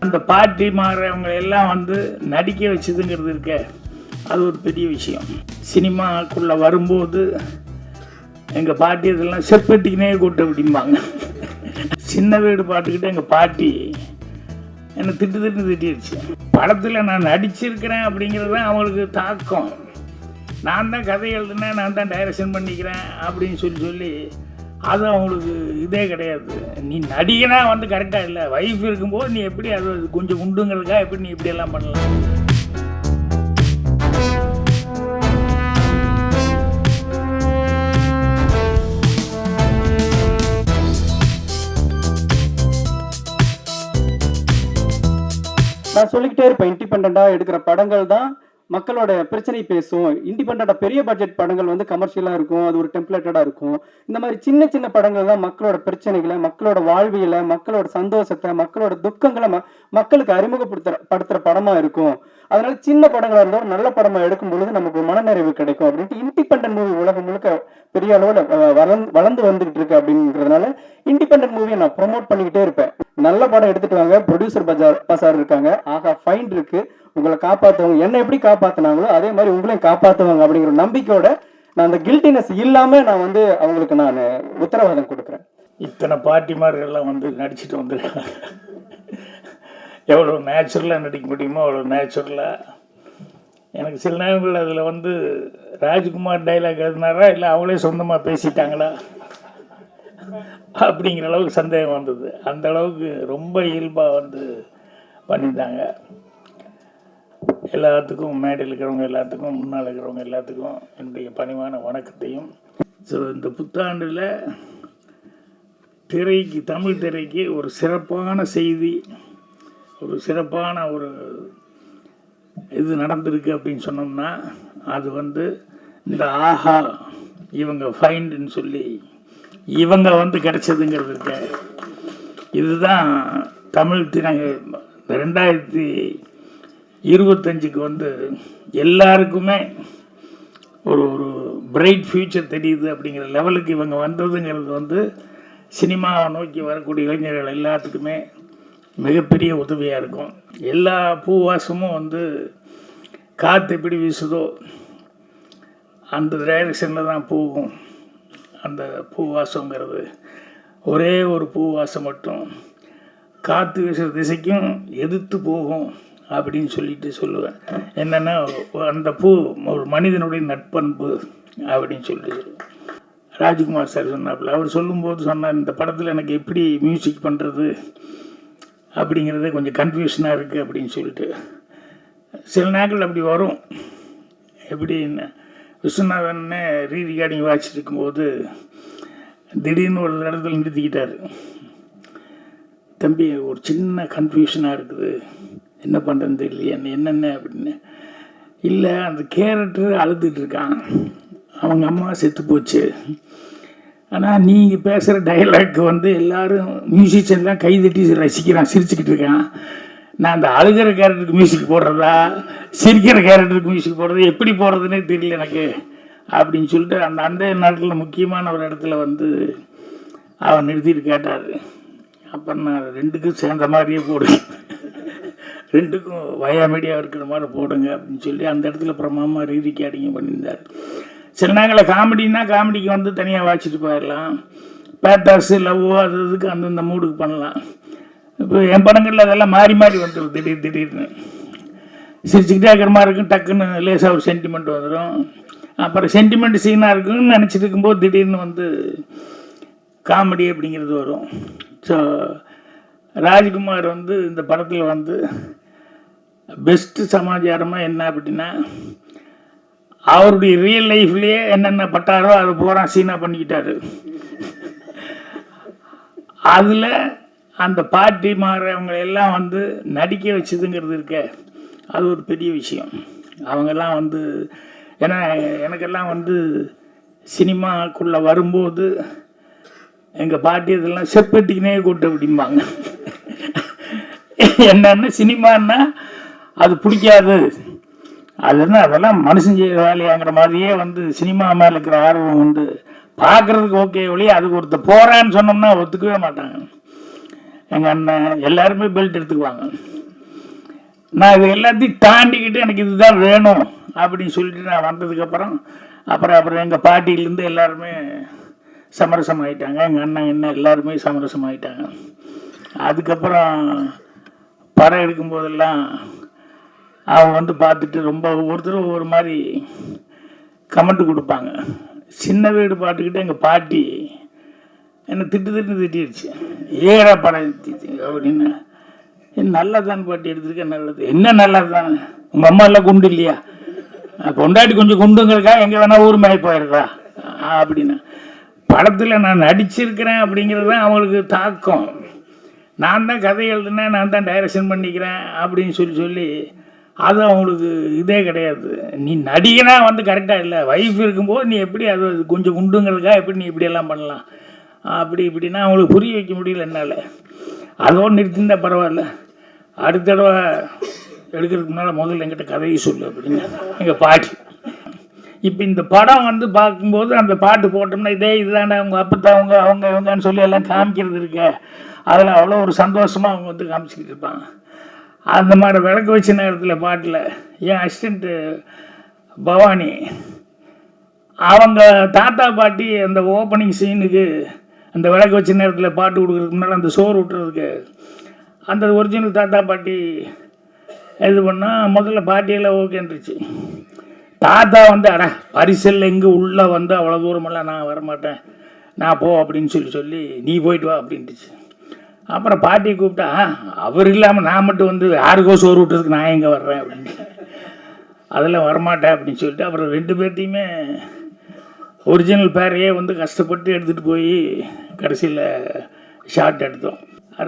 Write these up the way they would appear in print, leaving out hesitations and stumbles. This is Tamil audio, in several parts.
அந்த பாட்டி மாறவங்க எல்லாம் வந்து நடிக்க வச்சதுங்கிறது இருக்க, அது ஒரு பெரிய விஷயம். சினிமாக்குள்ளே வரும்போது எங்கள் பாட்டி இதெல்லாம் செப்பட்டிக்கினே கூட்டு அப்படிம்பாங்க. சின்ன வீடு பாட்டுக்கிட்ட எங்கள் பாட்டி என்னை திட்டிடுச்சு. படத்தில் நான் நடிச்சிருக்கிறேன் அப்படிங்கிறது தான் அவங்களுக்கு தாக்கம். நான் தான் கதை எழுதுனேன், நான் தான் டைரக்ஷன் பண்ணிக்கிறேன் அப்படின்னு சொல்லி அது அவங்களுக்கு இதே கிடையாது. நீ நடிகனா வந்து கரெக்டாக இல்லை, வைஃப் இருக்கும்போது நீ எப்படி அது கொஞ்சம் உண்டுங்கிறதுக்காக எப்படி நீ இப்படியெல்லாம் பண்ணலாம். நான் சொல்லிக்கிட்டே இருப்பேன், இண்டிபெண்டா எடுக்கிற படங்கள் தான் மக்களோட பிரச்சனை பேசும். இண்டிபெண்டா பெரிய பட்ஜெட் படங்கள் வந்து கமர்ஷியலா இருக்கும், அது ஒரு டெம்ப்ளேட்டடா இருக்கும். இந்த மாதிரி சின்ன சின்ன படங்கள் தான் மக்களோட பிரச்சனைகளை, மக்களோட வாழ்வியலை, மக்களோட சந்தோஷத்தை, மக்களோட துக்கங்களை மக்களுக்கு அறிமுகப்படுத்துற படமா இருக்கும். அதனால சின்ன படங்களா இருந்தாலும் நல்ல படமா எடுக்கும் பொழுது நமக்கு மனநிறைவு கிடைக்கும் அப்படின்ட்டு இண்டிபெண்டன்ட் மூவி உலகம் முழுக்க பெரிய அளவுல வளர்ந்து வந்துகிட்டு இருக்கு. அப்படிங்கிறதுனால இண்டிபெண்டன்ட் மூவியை நான் ப்ரொமோட் பண்ணிக்கிட்டே இருப்பேன். நல்ல படம் எடுத்துட்டு வாங்க, ப்ரொடியூசர் பசார் இருக்காங்க, ஆகா ஃபைண்ட் இருக்கு, உங்களை காப்பாற்றுவாங்க. என்ன எப்படி காப்பாற்றினாங்களோ அதே மாதிரி உங்களையும் காப்பாற்றுவாங்க அப்படிங்கிற நம்பிக்கையோட நான் அந்த கில்ட்டினஸ் இல்லாம நான் வந்து அவங்களுக்கு நான் உத்தரவாதம் கொடுக்குறேன். இத்தனை பாட்டிமார்கள்லாம் வந்து நடிச்சுட்டு வந்துருக்காங்க. எவ்வளோ நேச்சுரலாக நடிக்க முடியுமோ அவ்வளோ நேச்சுரலாக. எனக்கு சில நேரங்கள் அதில் வந்து ராஜ்குமார் டைலாக் எழுதினாரா இல்லை அவங்களே சொந்தமாக பேசிட்டாங்களா அப்படிங்கிற அளவுக்கு சந்தேகம் வந்தது. அந்த அளவுக்கு ரொம்ப இயல்பாக வந்து பண்ணியிருந்தாங்க. எல்லாத்துக்கும் மேடையில் இருக்கிறவங்க எல்லாத்துக்கும், முன்னால் இருக்கிறவங்க எல்லாத்துக்கும் என்னுடைய பணிவான வணக்கத்தையும். ஸோ இந்த புத்தாண்டில் திரைக்கு, தமிழ் திரைக்கு ஒரு சிறப்பான செய்தி, ஒரு சிறப்பான ஒரு இது நடந்திருக்கு அப்படின்னு சொன்னோம்னா அது வந்து இந்த ஆஹா இவங்க ஃபைண்டுன்னு சொல்லி இவங்க வந்து கிடைச்சதுங்கிறது இருக்க. இதுதான் தமிழ் திரை 2025 வந்து எல்லாருக்குமே ஒரு பிரைட் ஃப்யூச்சர் தெரியுது அப்படிங்கிற லெவலுக்கு இவங்க வந்ததுங்கிறது வந்து சினிமாவை நோக்கி வரக்கூடிய இளைஞர்கள் எல்லாத்துக்குமே மிகப்பெரிய உதவியாக இருக்கும். எல்லா பூவாசமும் வந்து காற்று எப்படி வீசுதோ அந்த டைரக்ஷனில் தான் போகும். அந்த பூவாசங்கிறது ஒரே ஒரு பூவாசம் மட்டும் காற்று வீசுகிற திசைக்கும் எதிர்த்து போகும் அப்படின்னு சொல்லுவேன். என்னென்னா அந்த பூ ஒரு மனிதனுடைய நட்பண்பு அப்படின்னு சொல்லிட்டு ராஜ்குமார் சார் சொன்னாப்புல. அவர் சொல்லும்போது சொன்னார், இந்த படத்தில் எனக்கு எப்படி மியூசிக் பண்ணுறது அப்படிங்கிறதே கொஞ்சம் கன்ஃபியூஷனாக இருக்குது அப்படின்னு சொல்லிட்டு. சில நேரங்கள் அப்படி வரும். எப்படின்னு விஸ்வநாதன்னே ரீகார்டிங் வாட்சிட்டு இருக்கும்போது திடீர்னு ஒரு இடத்துல நிறுத்திக்கிட்டார். தம்பி ஒரு சின்ன கன்ஃபியூஷனாக இருக்குது, என்ன பண்ணுறதுன்னு தெரியலையே, என்னென்ன அப்படின்னு. இல்லை அந்த கேரக்டர் அழுதுட்டு இருக்கான், அவங்க அம்மா செத்து போச்சு, ஆனால் நீங்கள் பேசுகிற டைலாக் வந்து எல்லோரும் மியூசிஷியன்லாம் கைதட்டி ரசிக்கிறான், சிரிச்சுக்கிட்டு இருக்கான். நான் அந்த அழுகிற கேரக்டருக்கு மியூசிக் போடுறதா, சிரிக்கிற கேரக்டருக்கு மியூசிக் போடுறது, எப்படி போடுறதுன்னே தெரியல எனக்கு அப்படின்னு சொல்லிட்டு அந்த நாட்டில் முக்கியமான ஒரு இடத்துல வந்து அவன் நிறுத்திட்டு கேட்டார். அப்புறம் நான் ரெண்டுக்கும் சேர்ந்த மாதிரியே போடுங்க, ரெண்டுக்கும் வயாமீடியாக இருக்கிற மாதிரி போடுங்க அப்படின்னு சொல்லி அந்த இடத்துல பிரமாமா ரீரிகார்டிங் பண்ணியிருந்தார். சில நேரங்களில் காமெடிக்கு வந்து தனியாக வாசிச்சுட்டு போயிடலாம், பேத்தாஸு லவ்வோ அது இதுக்கு அந்தந்த மூடுக்கு பண்ணலாம். இப்போ என் படங்களில் அதெல்லாம் மாறி வந்துடும். திடீர்னு சிரிச்சுக்கிட்டே இருக்கிற மாதிரி இருக்கும், டக்குன்னு லேசாக ஒரு சென்டிமெண்ட் வந்துடும். அப்புறம் சென்டிமெண்ட் சீனாக இருக்குன்னு நினச்சிட்டு இருக்கும்போது திடீர்னு வந்து காமெடி அப்படிங்கிறது வரும். ஸோ ராஜ்குமார் வந்து இந்த படத்தில் வந்து பெஸ்ட்டு சமாச்சாரமாக என்ன அப்படின்னா, அவருடைய ரியல் லைஃப்லேயே என்னென்ன பட்டாரோ அதை பூரா சீனாக பண்ணிக்கிட்டாரு. அதில் அந்த பாட்டி மாறவங்க எல்லாம் வந்து நடிக்க வச்சதுங்கிறது இருக்க, அது ஒரு பெரிய விஷயம். அவங்கெல்லாம் வந்து ஏன்னா எனக்கெல்லாம் வந்து சினிமாக்குள்ளே வரும்போது எங்கள் பாட்டி இதெல்லாம் செப்பட்டிக்கினே கூட்டு அப்படிம்பாங்க. என்னன்னா சினிமான்னா அது பிடிக்காது, அதுன்னா அதெல்லாம் மனுஷன் செய்கிற வேலையாங்கிற மாதிரியே வந்து சினிமா மேலே இருக்கிற ஆர்வம் வந்து பார்க்குறதுக்கு ஓகே ஒழிய அதுக்கு ஒருத்தர் போகிறான்னு சொன்னோம்னா ஒத்துக்கவே மாட்டாங்க. எங்கள் அண்ணன் எல்லாருமே பெல்ட் எடுத்துக்குவாங்க. நான் இது எல்லாத்தையும் தாண்டிக்கிட்டு எனக்கு இதுதான் வேணும் அப்படின்னு சொல்லிட்டு நான் வந்ததுக்கப்புறம் அப்புறம் எங்கள் பாட்டியிலேருந்து எல்லாருமே சமரசம் ஆகிட்டாங்க. எங்கள் அண்ணன் என்ன எல்லாருமே சமரசம் ஆகிட்டாங்க. அதுக்கப்புறம் படம் எடுக்கும்போதெல்லாம் அவங்க வந்து பார்த்துட்டு ரொம்ப ஒவ்வொருத்தரும் ஒவ்வொரு மாதிரி கமெண்ட் கொடுப்பாங்க. சின்ன வீடு பாட்டுக்கிட்டு எங்கள் பாட்டி என்னை திட்டிடுச்சு. ஏறா படம் எடுத்துச்சு அப்படின்னு. நல்லதான் பாட்டி எடுத்துருக்கேன். நல்லது என்ன நல்லது தான்? உங்கள் அம்மா எல்லாம் குண்டு இல்லையா? கொண்டாடி கொஞ்சம் குண்டுங்களுக்கா எங்கே வேணால் ஊர் மேலே போயிடுறா அப்படின்னா. படத்தில் நான் நடிச்சிருக்கிறேன் அப்படிங்கிறது தான் அவங்களுக்கு தாக்கம். நான் தான் கதை எழுதுனேன், நான் தான் டைரக்ஷன் பண்ணிக்கிறேன் அப்படின்னு சொல்லி அது அவங்களுக்கு இதே கிடையாது. நீ நடிகனாக வந்து கரெக்டாக இல்லை, ஒய்ஃப் இருக்கும்போது நீ எப்படி அது கொஞ்சம் குண்டுங்களுக்கா எப்படி நீ இப்படியெல்லாம் பண்ணலாம் இப்படின்னா அவங்களுக்கு புரிய வைக்க முடியல என்னால். அதோடு நிறுத்திருந்தால் பரவாயில்ல, அடுத்த தடவை எடுக்கிறதுக்கு முன்னால் முதல்ல என்கிட்ட கதையை சொல்லு அப்படின்னு எங்கள் பாட்டி. இப்போ இந்த படம் வந்து பார்க்கும்போது அந்த பாட்டு போட்டோம்னா இதுதாண்டா அவங்க அப்பத்தான் அவங்க இவங்கன்னு சொல்லி எல்லாம் காமிக்கிறது இருக்க, அதில் அவ்வளோ ஒரு சந்தோஷமாக அவங்க வந்து காமிச்சிக்கிட்டு இருப்பாங்க. அந்த மாதிரி விளக்கு வச்ச நேரத்தில் பாட்டில் என் அசிஸ்டண்ட்டு பவானி அவங்க தாத்தா பாட்டி அந்த ஓப்பனிங் சீனுக்கு அந்த விளக்கு வச்ச நேரத்தில் பாட்டு கொடுக்குறதுக்கு முன்னால் அந்த சோறு விட்டுறதுக்கு அந்த ஒரிஜினல் தாத்தா பாட்டி இது பண்ணால் முதல்ல பாட்டியெல்லாம் ஓகேன்றுச்சு. தாத்தா வந்து பரிசல் எங்கே உள்ளே வந்து அவ்வளோ தூரமெல்லாம் நான் வரமாட்டேன், நான் போ அப்படின்னு சொல்லி நீ போயிட்டு வா அப்படின்ட்டுச்சு. அப்புறம் பாட்டியை கூப்பிட்டா அவர் இல்லாமல் நான் மட்டும் வந்து யாருக்கோ சோறு விட்டுறதுக்கு நான் எங்கே வர்றேன் அப்படின்னு, அதெல்லாம் வரமாட்டேன் அப்படின்னு சொல்லிட்டு அப்புறம் 2 பேர்த்தையுமே ஒரிஜினல் பேரையே வந்து கஷ்டப்பட்டு எடுத்துகிட்டு போய் கடைசியில் ஷார்ட் எடுத்தோம்.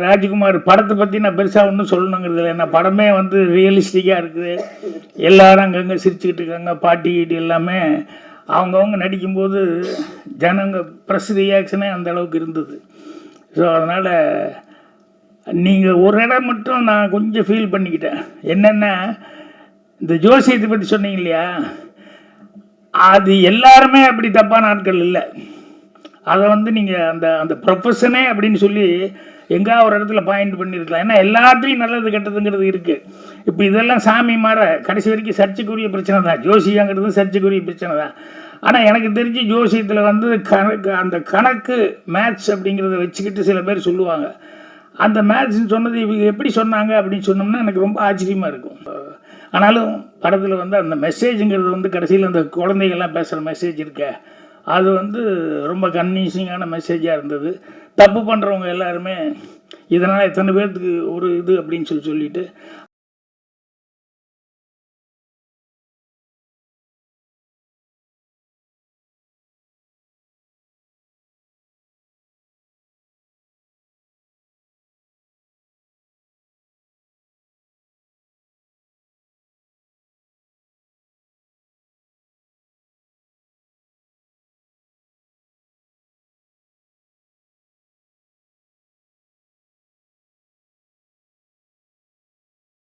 ராஜ்குமார் படத்தை பற்றி நான் பெருசாக ஒன்றும் சொல்லணுங்கிறது இல்லை. ஏன்னா படமே வந்து ரியலிஸ்டிக்காக இருக்குது. எல்லாரும் அங்கங்கே சிரிச்சுக்கிட்டு இருக்காங்க. பாட்டி கீட்டி எல்லாமே அவங்கவுங்க நடிக்கும்போது ஜனங்க ப்ரெஸ் ரியாக்ஷனே அந்த அளவுக்கு இருந்தது. ஸோ அதனால் நீங்கள் ஒரு இடம் மட்டும் நான் கொஞ்சம் ஃபீல் பண்ணிக்கிட்டேன். என்னென்னா இந்த ஜோசியத்தை பற்றி சொன்னீங்க இல்லையா, அது எல்லாருமே அப்படி தப்பான ஆட்கள் இல்லை. அதை வந்து நீங்கள் அந்த ப்ரொஃபஷனே அப்படின்னு சொல்லி எங்கா ஒரு இடத்துல பாயிண்ட் பண்ணியிருக்கலாம். ஏன்னா எல்லாத்தையும் நல்லது கெட்டதுங்கிறது இருக்குது. இப்போ இதெல்லாம் சாமி மாற கடைசி வரைக்கும் சர்ச்சைக்குரிய பிரச்சனை தான். ஜோசியங்கிறது சர்ச்சைக்குரிய பிரச்சனை தான். ஆனால் எனக்கு தெரிஞ்சு ஜோசியத்தில் வந்து அந்த கணக்கு மேத்ஸ் அப்படிங்கிறத வச்சுக்கிட்டு சில பேர் சொல்லுவாங்க. அந்த மேத்ஸ்ன்னு சொன்னது இவங்க எப்படி சொன்னாங்க அப்படின்னு சொன்னோம்னா எனக்கு ரொம்ப ஆச்சரியமாக இருக்கும். ஆனாலும் படத்தில் வந்து அந்த மெசேஜுங்கிறது வந்து கடைசியில் அந்த குழந்தைகள்லாம் பேசுகிற மெசேஜ் இருக்க, அது வந்து ரொம்ப கன்வின்சிங்கான மெசேஜாக இருந்தது. தப்பு பண்ணுறவங்க எல்லாருமே இதனால் எத்தனை பேர்த்துக்கு ஒரு இது அப்படின்னு சொல்லிட்டு